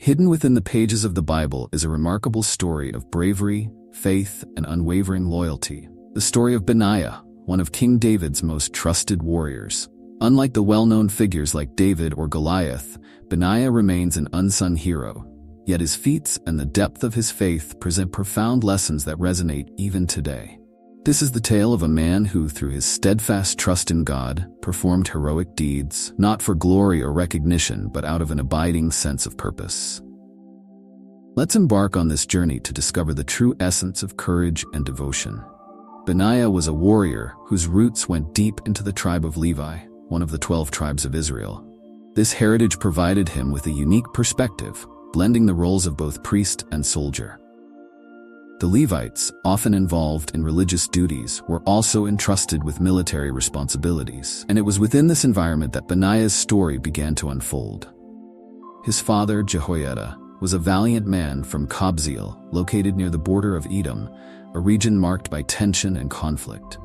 Hidden within the pages of the Bible is a remarkable story of bravery, faith, and unwavering loyalty. The story of Benaiah, one of King David's most trusted warriors. Unlike the well-known figures like David or Goliath, Benaiah remains an unsung hero. Yet his feats and the depth of his faith present profound lessons that resonate even today. This is the tale of a man who, through his steadfast trust in God, performed heroic deeds, not for glory or recognition, but out of an abiding sense of purpose. Let's embark on this journey to discover the true essence of courage and devotion. Benaiah was a warrior whose roots went deep into the tribe of Levi, one of the 12 tribes of Israel. This heritage provided him with a unique perspective, blending the roles of both priest and soldier. The Levites, often involved in religious duties, were also entrusted with military responsibilities, and it was within this environment that Benaiah's story began to unfold. His father, Jehoiada, was a valiant man from Kabzeel, located near the border of Edom, a region marked by tension and conflict.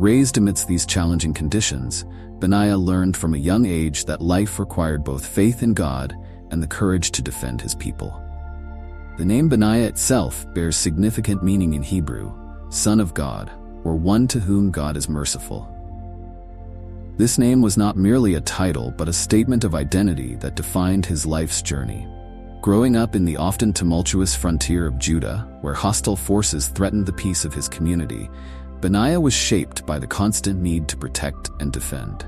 Raised amidst these challenging conditions, Benaiah learned from a young age that life required both faith in God and the courage to defend his people. The name Benaiah itself bears significant meaning in Hebrew, son of God, or one to whom God is merciful. This name was not merely a title, but a statement of identity that defined his life's journey. Growing up in the often tumultuous frontier of Judah, where hostile forces threatened the peace of his community, Benaiah was shaped by the constant need to protect and defend.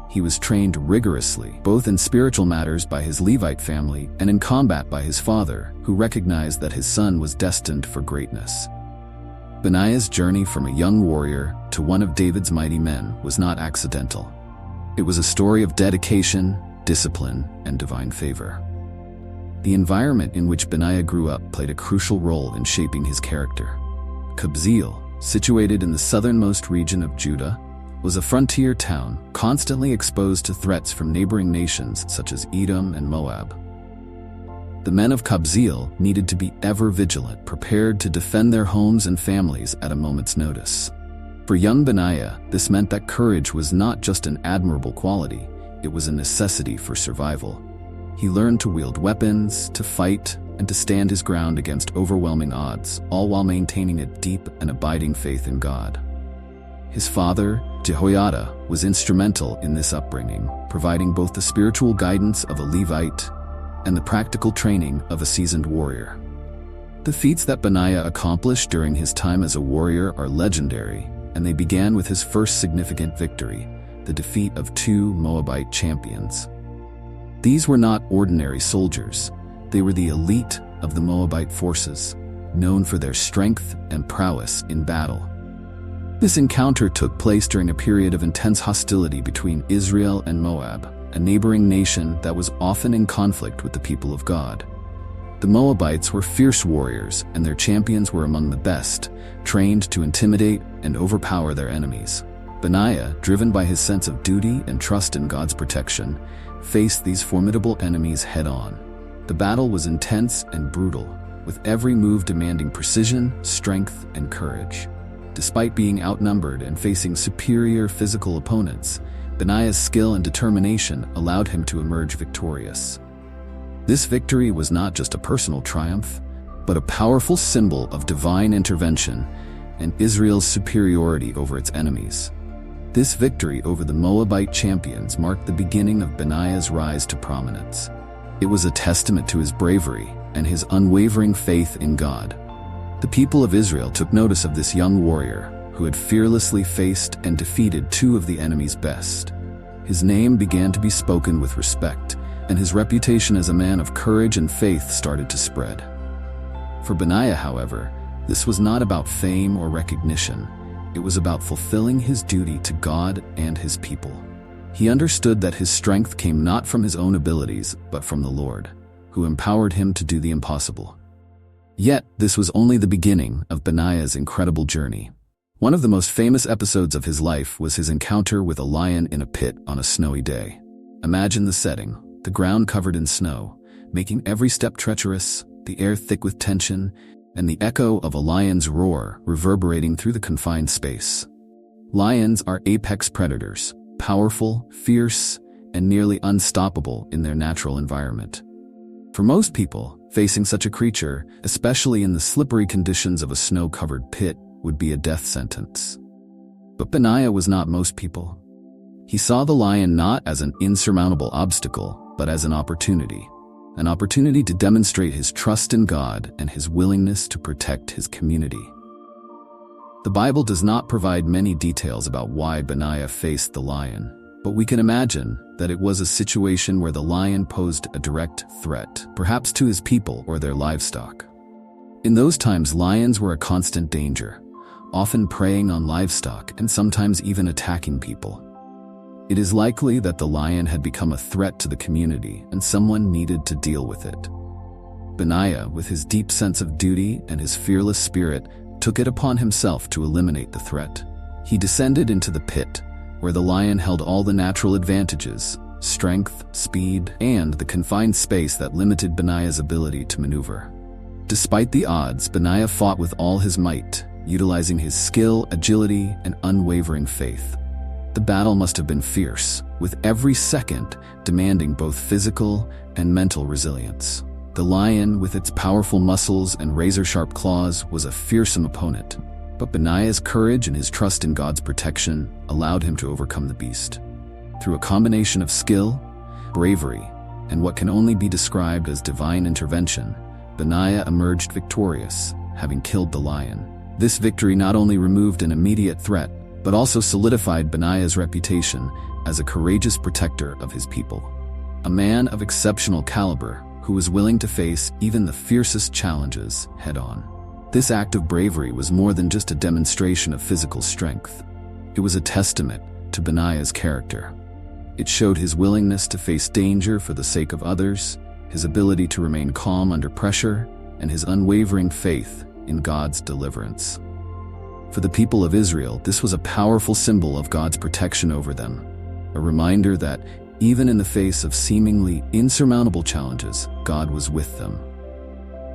He was trained rigorously, both in spiritual matters by his Levite family and in combat by his father, who recognized that his son was destined for greatness. Benaiah's journey from a young warrior to one of David's mighty men was not accidental. It was a story of dedication, discipline, and divine favor. The environment in which Benaiah grew up played a crucial role in shaping his character. Kabzeel, situated in the southernmost region of Judah, was a frontier town constantly exposed to threats from neighboring nations such as Edom and Moab. The men of Kabzeel needed to be ever vigilant, prepared to defend their homes and families at a moment's notice. For young Benaiah, this meant that courage was not just an admirable quality, it was a necessity for survival. He learned to wield weapons, to fight, and to stand his ground against overwhelming odds, all while maintaining a deep and abiding faith in God. His father, Jehoiada, was instrumental in this upbringing, providing both the spiritual guidance of a Levite and the practical training of a seasoned warrior. The feats that Benaiah accomplished during his time as a warrior are legendary, and they began with his first significant victory, the defeat of 2 Moabite champions. These were not ordinary soldiers. They were the elite of the Moabite forces, known for their strength and prowess in battle. This encounter took place during a period of intense hostility between Israel and Moab, a neighboring nation that was often in conflict with the people of God. The Moabites were fierce warriors, and their champions were among the best, trained to intimidate and overpower their enemies. Benaiah, driven by his sense of duty and trust in God's protection, faced these formidable enemies head-on. The battle was intense and brutal, with every move demanding precision, strength, and courage. Despite being outnumbered and facing superior physical opponents, Benaiah's skill and determination allowed him to emerge victorious. This victory was not just a personal triumph, but a powerful symbol of divine intervention and Israel's superiority over its enemies. This victory over the Moabite champions marked the beginning of Benaiah's rise to prominence. It was a testament to his bravery and his unwavering faith in God. The people of Israel took notice of this young warrior who had fearlessly faced and defeated 2 of the enemy's best. His name began to be spoken with respect, and his reputation as a man of courage and faith started to spread. For Benaiah, however, this was not about fame or recognition. It was about fulfilling his duty to God and his people. He understood that his strength came not from his own abilities, but from the Lord, who empowered him to do the impossible. Yet, this was only the beginning of Benaiah's incredible journey. One of the most famous episodes of his life was his encounter with a lion in a pit on a snowy day. Imagine the setting, the ground covered in snow, making every step treacherous, the air thick with tension, and the echo of a lion's roar reverberating through the confined space. Lions are apex predators, powerful, fierce, and nearly unstoppable in their natural environment. For most people, facing such a creature, especially in the slippery conditions of a snow-covered pit, would be a death sentence. But Benaiah was not most people. He saw the lion not as an insurmountable obstacle, but as an opportunity to demonstrate his trust in God and his willingness to protect his community. The Bible does not provide many details about why Benaiah faced the lion, but we can imagine that it was a situation where the lion posed a direct threat, perhaps to his people or their livestock. In those times, lions were a constant danger, often preying on livestock and sometimes even attacking people. It is likely that the lion had become a threat to the community and someone needed to deal with it. Benaiah, with his deep sense of duty and his fearless spirit, took it upon himself to eliminate the threat. He descended into the pit, where the lion held all the natural advantages: strength, speed, and the confined space that limited Benaiah's ability to maneuver. Despite the odds, Benaiah fought with all his might, utilizing his skill, agility, and unwavering faith. The battle must have been fierce, with every second demanding both physical and mental resilience. The lion, with its powerful muscles and razor-sharp claws, was a fearsome opponent, but Benaiah's courage and his trust in God's protection allowed him to overcome the beast. Through a combination of skill, bravery, and what can only be described as divine intervention, Benaiah emerged victorious, having killed the lion. This victory not only removed an immediate threat, but also solidified Benaiah's reputation as a courageous protector of his people. A man of exceptional caliber who was willing to face even the fiercest challenges head-on. This act of bravery was more than just a demonstration of physical strength. It was a testament to Benaiah's character. It showed his willingness to face danger for the sake of others, his ability to remain calm under pressure, and his unwavering faith in God's deliverance. For the people of Israel, this was a powerful symbol of God's protection over them, a reminder that even in the face of seemingly insurmountable challenges, God was with them.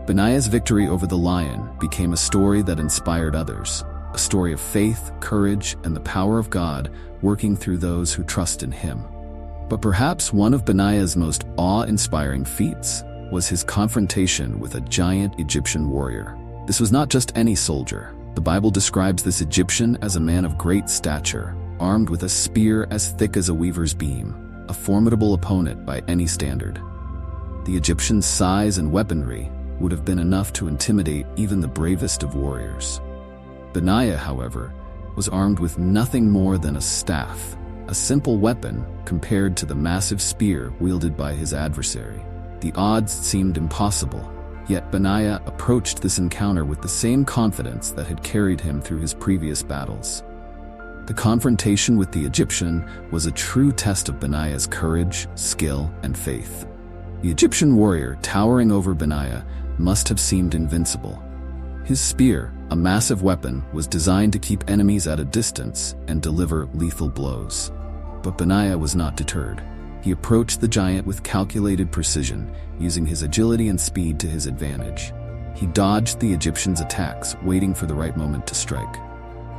Benaiah's victory over the lion became a story that inspired others, a story of faith, courage, and the power of God working through those who trust in him. But perhaps one of Benaiah's most awe-inspiring feats was his confrontation with a giant Egyptian warrior. This was not just any soldier. The Bible describes this Egyptian as a man of great stature, armed with a spear as thick as a weaver's beam, a formidable opponent by any standard. The Egyptian's size and weaponry would have been enough to intimidate even the bravest of warriors. Benaiah, however, was armed with nothing more than a staff, a simple weapon compared to the massive spear wielded by his adversary. The odds seemed impossible, yet Benaiah approached this encounter with the same confidence that had carried him through his previous battles. The confrontation with the Egyptian was a true test of Benaiah's courage, skill, and faith. The Egyptian warrior, towering over Benaiah, must have seemed invincible. His spear, a massive weapon, was designed to keep enemies at a distance and deliver lethal blows. But Benaiah was not deterred. He approached the giant with calculated precision, using his agility and speed to his advantage. He dodged the Egyptian's attacks, waiting for the right moment to strike.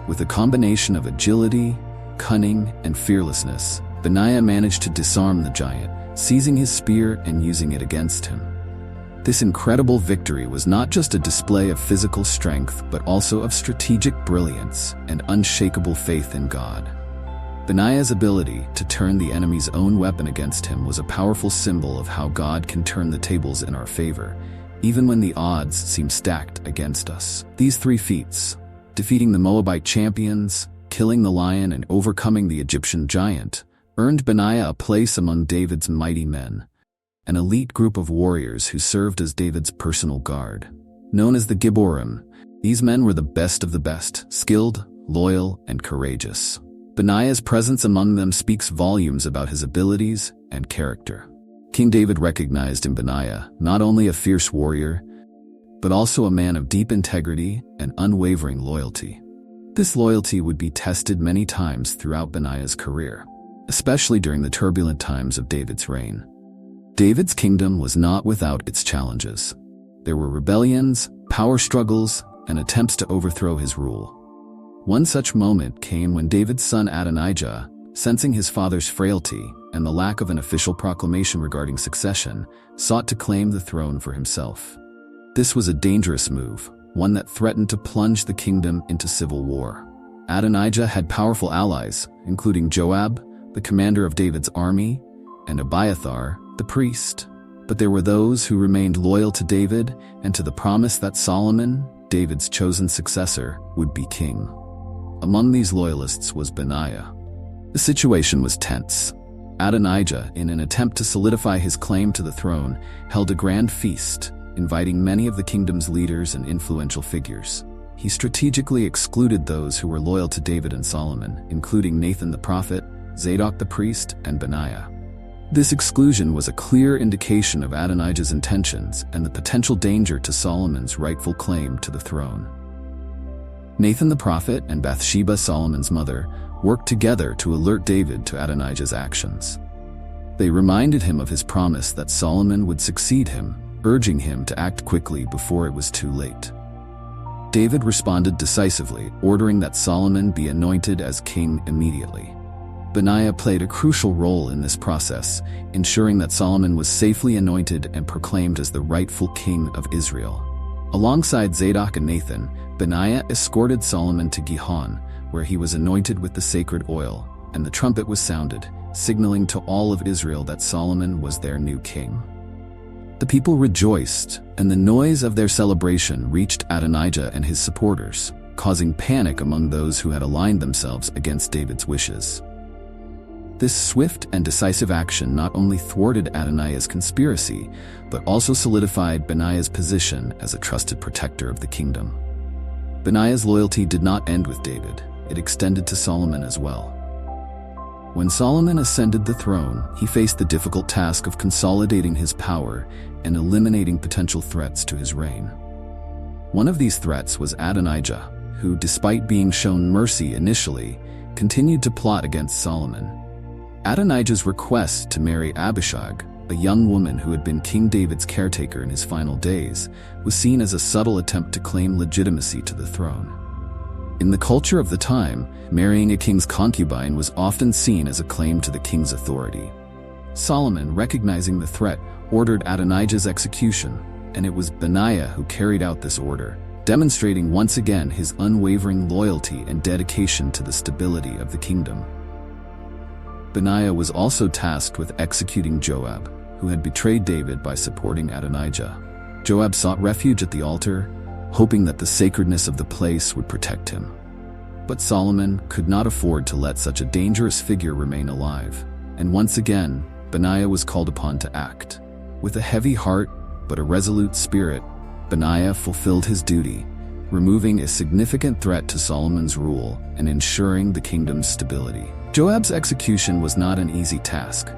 With a combination of agility, cunning, and fearlessness, Benaiah managed to disarm the giant, seizing his spear and using it against him. This incredible victory was not just a display of physical strength, but also of strategic brilliance and unshakable faith in God. Benaiah's ability to turn the enemy's own weapon against him was a powerful symbol of how God can turn the tables in our favor, even when the odds seem stacked against us. These three feats, defeating the Moabite champions, killing the lion, and overcoming the Egyptian giant, earned Benaiah a place among David's mighty men, an elite group of warriors who served as David's personal guard. Known as the Gibborim, these men were the best of the best, skilled, loyal, and courageous. Benaiah's presence among them speaks volumes about his abilities and character. King David recognized in Benaiah not only a fierce warrior, but also a man of deep integrity and unwavering loyalty. This loyalty would be tested many times throughout Benaiah's career, especially during the turbulent times of David's reign. David's kingdom was not without its challenges. There were rebellions, power struggles, and attempts to overthrow his rule. One such moment came when David's son Adonijah, sensing his father's frailty and the lack of an official proclamation regarding succession, sought to claim the throne for himself. This was a dangerous move, one that threatened to plunge the kingdom into civil war. Adonijah had powerful allies, including Joab, the commander of David's army, and Abiathar, the priest. But there were those who remained loyal to David and to the promise that Solomon, David's chosen successor, would be king. Among these loyalists was Benaiah. The situation was tense. Adonijah, in an attempt to solidify his claim to the throne, held a grand feast, inviting many of the kingdom's leaders and influential figures. He strategically excluded those who were loyal to David and Solomon, including Nathan the prophet, Zadok the priest, and Benaiah. This exclusion was a clear indication of Adonijah's intentions and the potential danger to Solomon's rightful claim to the throne. Nathan the prophet and Bathsheba, Solomon's mother, worked together to alert David to Adonijah's actions. They reminded him of his promise that Solomon would succeed him, urging him to act quickly before it was too late. David responded decisively, ordering that Solomon be anointed as king immediately. Benaiah played a crucial role in this process, ensuring that Solomon was safely anointed and proclaimed as the rightful king of Israel. Alongside Zadok and Nathan, Benaiah escorted Solomon to Gihon, where he was anointed with the sacred oil, and the trumpet was sounded, signaling to all of Israel that Solomon was their new king. The people rejoiced, and the noise of their celebration reached Adonijah and his supporters, causing panic among those who had aligned themselves against David's wishes. This swift and decisive action not only thwarted Adonijah's conspiracy, but also solidified Benaiah's position as a trusted protector of the kingdom. Benaiah's loyalty did not end with David, it extended to Solomon as well. When Solomon ascended the throne, he faced the difficult task of consolidating his power and eliminating potential threats to his reign. One of these threats was Adonijah, who, despite being shown mercy initially, continued to plot against Solomon. Adonijah's request to marry Abishag, a young woman who had been King David's caretaker in his final days, was seen as a subtle attempt to claim legitimacy to the throne. In the culture of the time, marrying a king's concubine was often seen as a claim to the king's authority. Solomon, recognizing the threat, ordered Adonijah's execution, and it was Benaiah who carried out this order, demonstrating once again his unwavering loyalty and dedication to the stability of the kingdom. Benaiah was also tasked with executing Joab, who had betrayed David by supporting Adonijah. Joab sought refuge at the altar, hoping that the sacredness of the place would protect him. But Solomon could not afford to let such a dangerous figure remain alive, and once again, Benaiah was called upon to act. With a heavy heart, but a resolute spirit, Benaiah fulfilled his duty, removing a significant threat to Solomon's rule and ensuring the kingdom's stability. Joab's execution was not an easy task,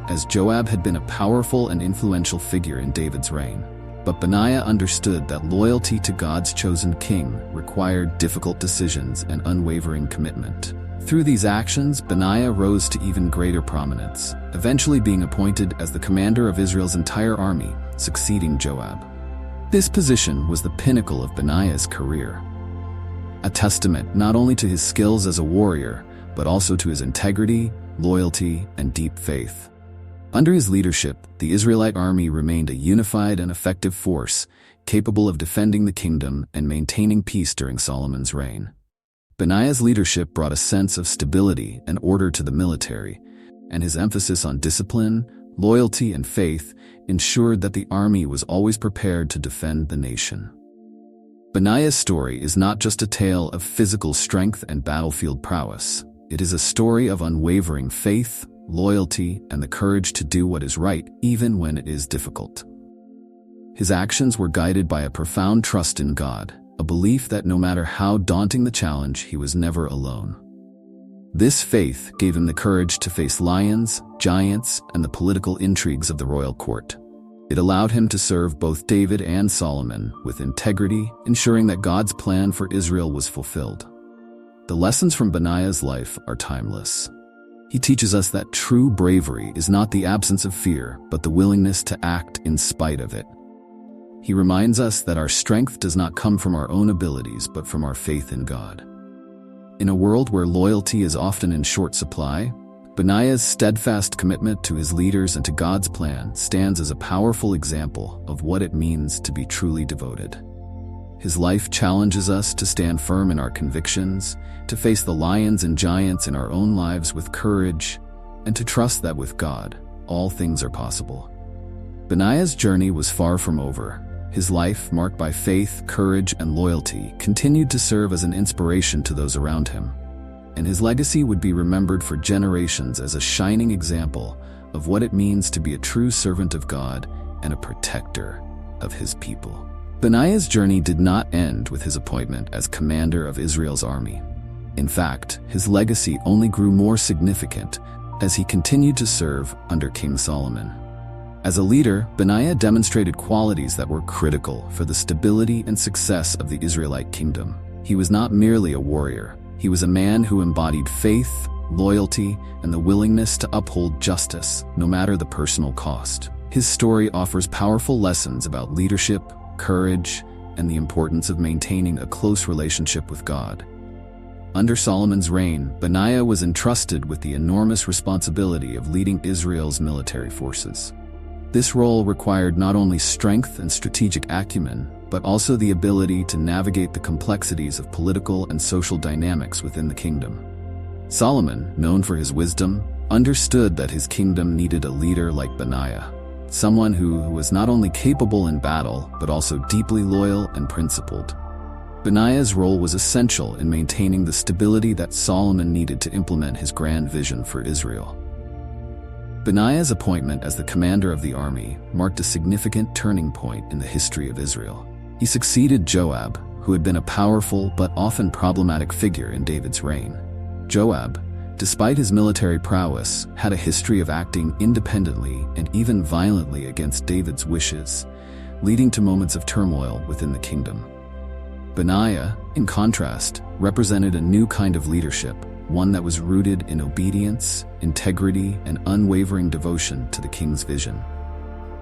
as Joab had been a powerful and influential figure in David's reign. But Benaiah understood that loyalty to God's chosen king required difficult decisions and unwavering commitment. Through these actions, Benaiah rose to even greater prominence, eventually being appointed as the commander of Israel's entire army, succeeding Joab. This position was the pinnacle of Benaiah's career, a testament not only to his skills as a warrior, but also to his integrity, loyalty, and deep faith. Under his leadership, the Israelite army remained a unified and effective force, capable of defending the kingdom and maintaining peace during Solomon's reign. Benaiah's leadership brought a sense of stability and order to the military, and his emphasis on discipline, loyalty, and faith ensured that the army was always prepared to defend the nation. Benaiah's story is not just a tale of physical strength and battlefield prowess. It is a story of unwavering faith, loyalty, and the courage to do what is right, even when it is difficult. His actions were guided by a profound trust in God, a belief that no matter how daunting the challenge, he was never alone. This faith gave him the courage to face lions, giants, and the political intrigues of the royal court. It allowed him to serve both David and Solomon with integrity, ensuring that God's plan for Israel was fulfilled. The lessons from Benaiah's life are timeless. He teaches us that true bravery is not the absence of fear, but the willingness to act in spite of it. He reminds us that our strength does not come from our own abilities, but from our faith in God. In a world where loyalty is often in short supply, Benaiah's steadfast commitment to his leaders and to God's plan stands as a powerful example of what it means to be truly devoted. His life challenges us to stand firm in our convictions, to face the lions and giants in our own lives with courage, and to trust that with God, all things are possible. Benaiah's journey was far from over. His life, marked by faith, courage, and loyalty, continued to serve as an inspiration to those around him, and his legacy would be remembered for generations as a shining example of what it means to be a true servant of God and a protector of his people. Benaiah's journey did not end with his appointment as commander of Israel's army. In fact, his legacy only grew more significant as he continued to serve under King Solomon. As a leader, Benaiah demonstrated qualities that were critical for the stability and success of the Israelite kingdom. He was not merely a warrior. He was a man who embodied faith, loyalty, and the willingness to uphold justice, no matter the personal cost. His story offers powerful lessons about leadership, courage, and the importance of maintaining a close relationship with God. Under Solomon's reign, Benaiah was entrusted with the enormous responsibility of leading Israel's military forces. This role required not only strength and strategic acumen, but also the ability to navigate the complexities of political and social dynamics within the kingdom. Solomon, known for his wisdom, understood that his kingdom needed a leader like Benaiah, someone who was not only capable in battle, but also deeply loyal and principled. Benaiah's role was essential in maintaining the stability that Solomon needed to implement his grand vision for Israel. Benaiah's appointment as the commander of the army marked a significant turning point in the history of Israel. He succeeded Joab, who had been a powerful but often problematic figure in David's reign. Joab, despite his military prowess, had a history of acting independently and even violently against David's wishes, leading to moments of turmoil within the kingdom. Benaiah, in contrast, represented a new kind of leadership, one that was rooted in obedience, integrity, and unwavering devotion to the king's vision.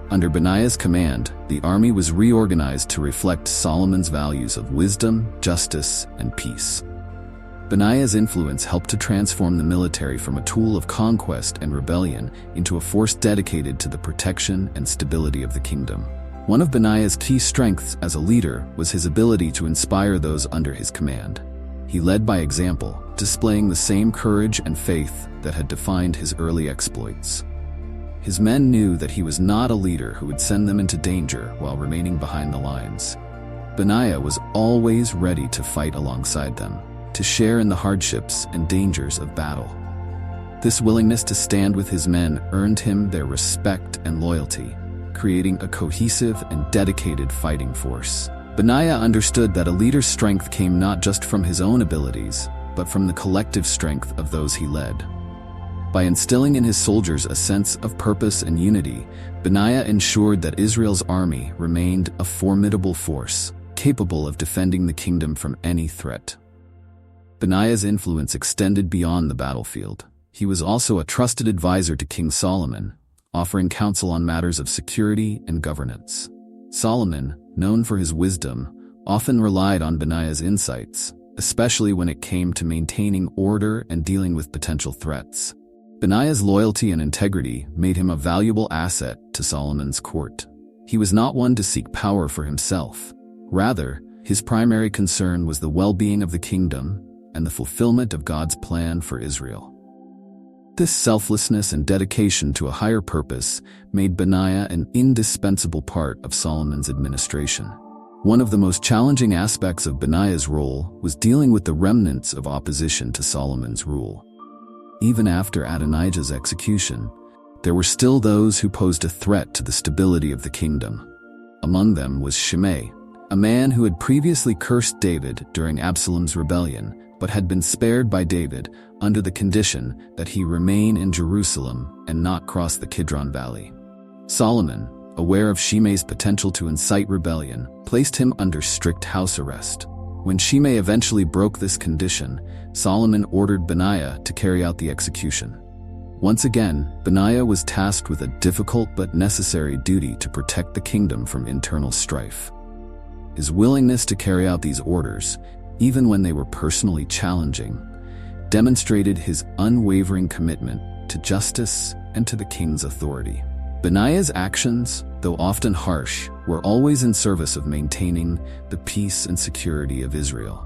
Under Benaiah's command, the army was reorganized to reflect Solomon's values of wisdom, justice, and peace. Benaiah's influence helped to transform the military from a tool of conquest and rebellion into a force dedicated to the protection and stability of the kingdom. One of Benaiah's key strengths as a leader was his ability to inspire those under his command. He led by example, displaying the same courage and faith that had defined his early exploits. His men knew that he was not a leader who would send them into danger while remaining behind the lines. Benaiah was always ready to fight alongside them, to share in the hardships and dangers of battle. This willingness to stand with his men earned him their respect and loyalty, creating a cohesive and dedicated fighting force. Benaiah understood that a leader's strength came not just from his own abilities, but from the collective strength of those he led. By instilling in his soldiers a sense of purpose and unity, Benaiah ensured that Israel's army remained a formidable force, capable of defending the kingdom from any threat. Benaiah's influence extended beyond the battlefield. He was also a trusted advisor to King Solomon, offering counsel on matters of security and governance. Solomon, known for his wisdom, often relied on Benaiah's insights, especially when it came to maintaining order and dealing with potential threats. Benaiah's loyalty and integrity made him a valuable asset to Solomon's court. He was not one to seek power for himself. Rather, his primary concern was the well-being of the kingdom and the fulfillment of God's plan for Israel. This selflessness and dedication to a higher purpose made Benaiah an indispensable part of Solomon's administration. One of the most challenging aspects of Benaiah's role was dealing with the remnants of opposition to Solomon's rule. Even after Adonijah's execution, there were still those who posed a threat to the stability of the kingdom. Among them was Shimei, a man who had previously cursed David during Absalom's rebellion, but had been spared by David under the condition that he remain in Jerusalem and not cross the Kidron Valley. Solomon, aware of Shimei's potential to incite rebellion, placed him under strict house arrest. When Shimei eventually broke this condition, Solomon ordered Benaiah to carry out the execution. Once again, Benaiah was tasked with a difficult but necessary duty to protect the kingdom from internal strife. His willingness to carry out these orders, even when they were personally challenging, demonstrated his unwavering commitment to justice, and to the king's authority. Benaiah's actions, though often harsh, were always in service of maintaining the peace and security of Israel.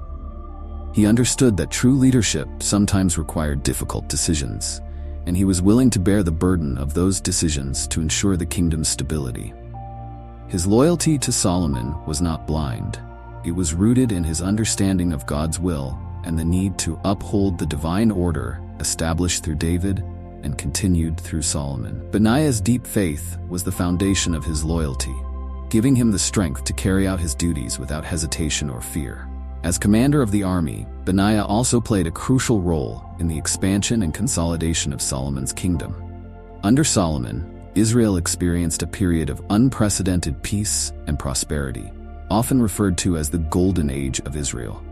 He understood that true leadership sometimes required difficult decisions, and he was willing to bear the burden of those decisions to ensure the kingdom's stability. His loyalty to Solomon was not blind. It was rooted in his understanding of God's will and the need to uphold the divine order established through David and continued through Solomon. Benaiah's deep faith was the foundation of his loyalty, giving him the strength to carry out his duties without hesitation or fear. As commander of the army, Benaiah also played a crucial role in the expansion and consolidation of Solomon's kingdom. Under Solomon, Israel experienced a period of unprecedented peace and prosperity, often referred to as the Golden Age of Israel.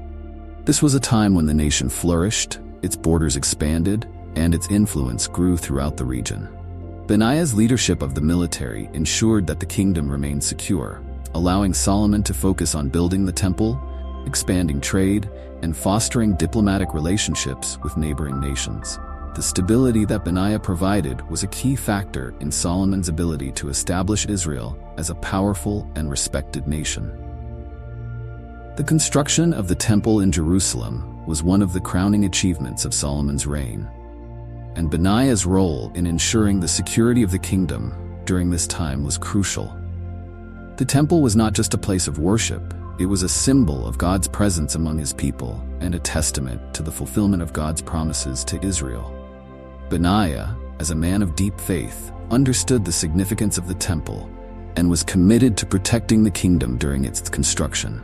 This was a time when the nation flourished, its borders expanded, and its influence grew throughout the region. Benaiah's leadership of the military ensured that the kingdom remained secure, allowing Solomon to focus on building the temple, expanding trade, and fostering diplomatic relationships with neighboring nations. The stability that Benaiah provided was a key factor in Solomon's ability to establish Israel as a powerful and respected nation. The construction of the temple in Jerusalem was one of the crowning achievements of Solomon's reign, and Benaiah's role in ensuring the security of the kingdom during this time was crucial. The temple was not just a place of worship, it was a symbol of God's presence among his people and a testament to the fulfillment of God's promises to Israel. Benaiah, as a man of deep faith, understood the significance of the temple and was committed to protecting the kingdom during its construction.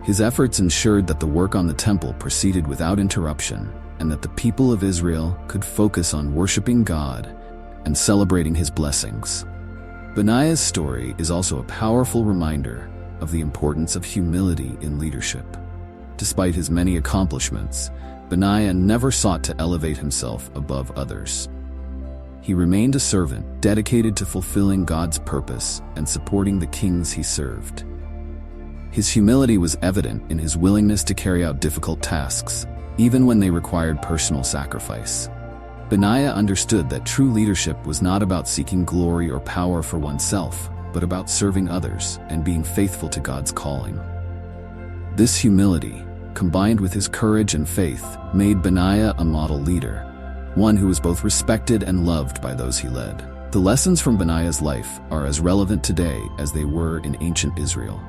His efforts ensured that the work on the temple proceeded without interruption and that the people of Israel could focus on worshiping God and celebrating his blessings. Benaiah's story is also a powerful reminder of the importance of humility in leadership. Despite his many accomplishments, Benaiah never sought to elevate himself above others. He remained a servant dedicated to fulfilling God's purpose and supporting the kings he served. His humility was evident in his willingness to carry out difficult tasks, even when they required personal sacrifice. Benaiah understood that true leadership was not about seeking glory or power for oneself, but about serving others and being faithful to God's calling. This humility, combined with his courage and faith, made Benaiah a model leader, one who was both respected and loved by those he led. The lessons from Benaiah's life are as relevant today as they were in ancient Israel.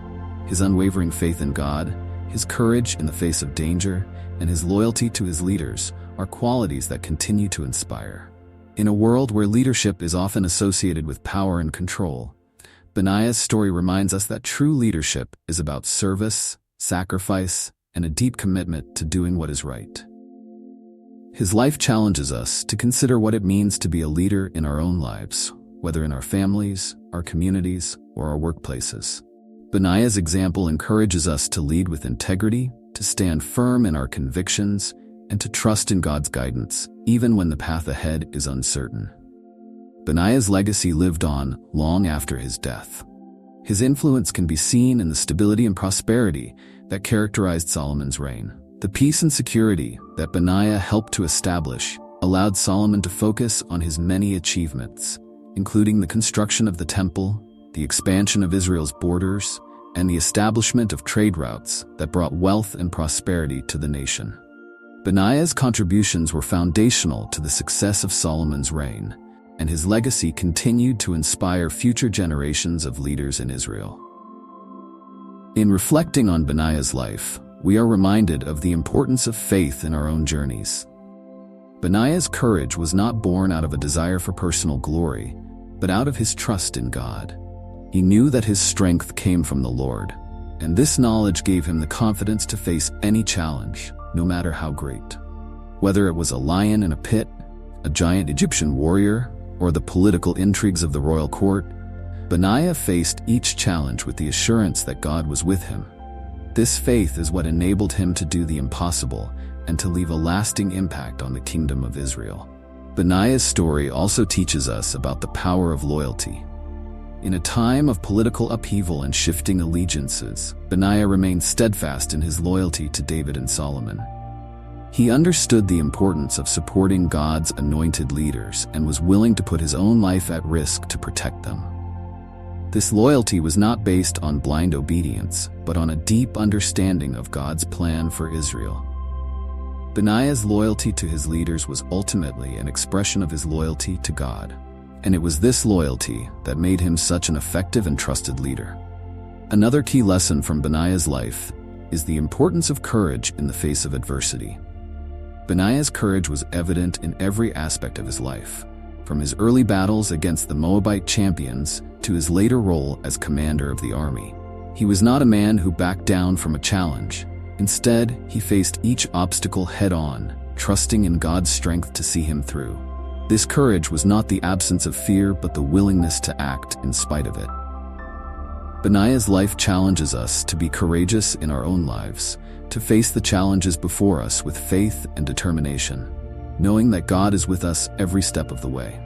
His unwavering faith in God, his courage in the face of danger, and his loyalty to his leaders are qualities that continue to inspire. In a world where leadership is often associated with power and control, Benaiah's story reminds us that true leadership is about service, sacrifice, and a deep commitment to doing what is right. His life challenges us to consider what it means to be a leader in our own lives, whether in our families, our communities, or our workplaces. Benaiah's example encourages us to lead with integrity, to stand firm in our convictions, and to trust in God's guidance, even when the path ahead is uncertain. Benaiah's legacy lived on long after his death. His influence can be seen in the stability and prosperity that characterized Solomon's reign. The peace and security that Benaiah helped to establish allowed Solomon to focus on his many achievements, including the construction of the temple, the expansion of Israel's borders, and the establishment of trade routes that brought wealth and prosperity to the nation. Benaiah's contributions were foundational to the success of Solomon's reign, and his legacy continued to inspire future generations of leaders in Israel. In reflecting on Benaiah's life, we are reminded of the importance of faith in our own journeys. Benaiah's courage was not born out of a desire for personal glory, but out of his trust in God. He knew that his strength came from the Lord, and this knowledge gave him the confidence to face any challenge, no matter how great. Whether it was a lion in a pit, a giant Egyptian warrior, or the political intrigues of the royal court, Benaiah faced each challenge with the assurance that God was with him. This faith is what enabled him to do the impossible and to leave a lasting impact on the kingdom of Israel. Benaiah's story also teaches us about the power of loyalty. In a time of political upheaval and shifting allegiances, Benaiah remained steadfast in his loyalty to David and Solomon. He understood the importance of supporting God's anointed leaders and was willing to put his own life at risk to protect them. This loyalty was not based on blind obedience, but on a deep understanding of God's plan for Israel. Benaiah's loyalty to his leaders was ultimately an expression of his loyalty to God, and it was this loyalty that made him such an effective and trusted leader. Another key lesson from Benaiah's life is the importance of courage in the face of adversity. Benaiah's courage was evident in every aspect of his life, from his early battles against the Moabite champions to his later role as commander of the army. He was not a man who backed down from a challenge. Instead, he faced each obstacle head-on, trusting in God's strength to see him through. This courage was not the absence of fear, but the willingness to act in spite of it. Benaiah's life challenges us to be courageous in our own lives, to face the challenges before us with faith and determination, knowing that God is with us every step of the way.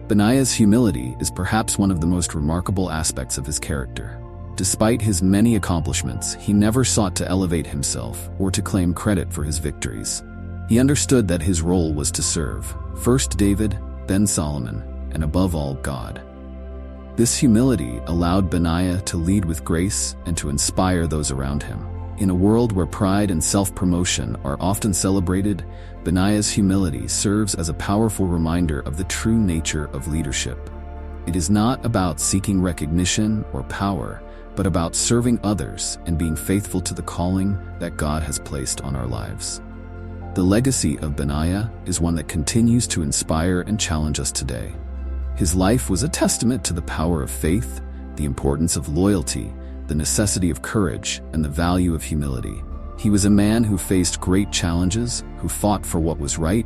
Benaiah's humility is perhaps one of the most remarkable aspects of his character. Despite his many accomplishments, he never sought to elevate himself or to claim credit for his victories. He understood that his role was to serve, first David, then Solomon, and above all, God. This humility allowed Benaiah to lead with grace and to inspire those around him. In a world where pride and self-promotion are often celebrated, Benaiah's humility serves as a powerful reminder of the true nature of leadership. It is not about seeking recognition or power, but about serving others and being faithful to the calling that God has placed on our lives. The legacy of Benaiah is one that continues to inspire and challenge us today. His life was a testament to the power of faith, the importance of loyalty, the necessity of courage, and the value of humility. He was a man who faced great challenges, who fought for what was right,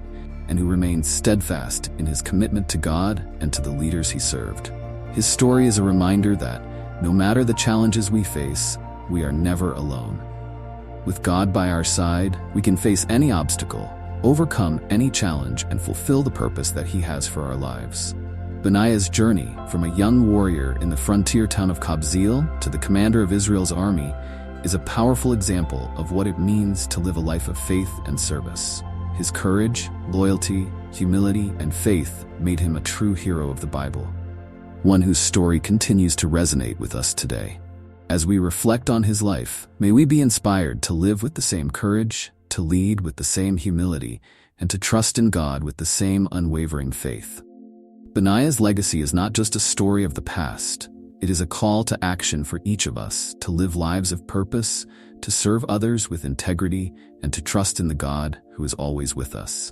and who remained steadfast in his commitment to God and to the leaders he served. His story is a reminder that, no matter the challenges we face, we are never alone. With God by our side, we can face any obstacle, overcome any challenge, and fulfill the purpose that He has for our lives. Benaiah's journey, from a young warrior in the frontier town of Kabzeel to the commander of Israel's army, is a powerful example of what it means to live a life of faith and service. His courage, loyalty, humility, and faith made him a true hero of the Bible, one whose story continues to resonate with us today. As we reflect on his life, may we be inspired to live with the same courage, to lead with the same humility, and to trust in God with the same unwavering faith. Benaiah's legacy is not just a story of the past. It is a call to action for each of us to live lives of purpose, to serve others with integrity, and to trust in the God who is always with us.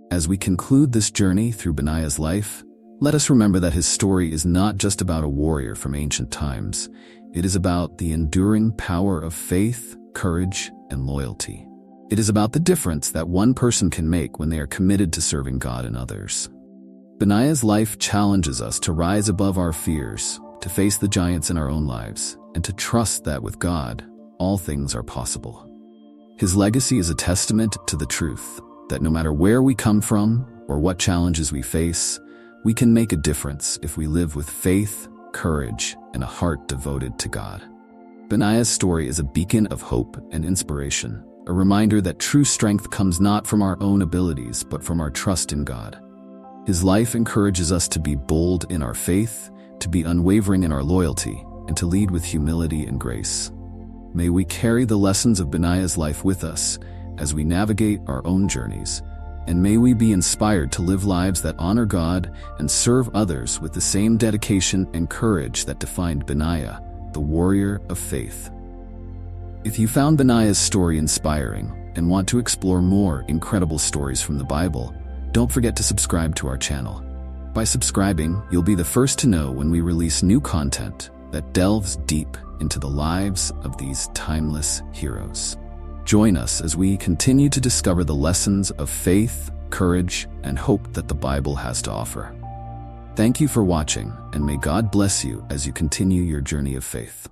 As we conclude this journey through Benaiah's life, let us remember that his story is not just about a warrior from ancient times. It is about the enduring power of faith, courage, and loyalty. It is about the difference that one person can make when they are committed to serving God and others. Benaiah's life challenges us to rise above our fears, to face the giants in our own lives, and to trust that with God, all things are possible. His legacy is a testament to the truth that no matter where we come from or what challenges we face, we can make a difference if we live with faith, courage, and a heart devoted to God. Benaiah's story is a beacon of hope and inspiration, a reminder that true strength comes not from our own abilities but from our trust in God. His life encourages us to be bold in our faith, to be unwavering in our loyalty, and to lead with humility and grace. May we carry the lessons of Benaiah's life with us as we navigate our own journeys, and may we be inspired to live lives that honor God and serve others with the same dedication and courage that defined Benaiah, the warrior of faith. If you found Benaiah's story inspiring and want to explore more incredible stories from the Bible, don't forget to subscribe to our channel. By subscribing, you'll be the first to know when we release new content that delves deep into the lives of these timeless heroes. Join us as we continue to discover the lessons of faith, courage, and hope that the Bible has to offer. Thank you for watching, and may God bless you as you continue your journey of faith.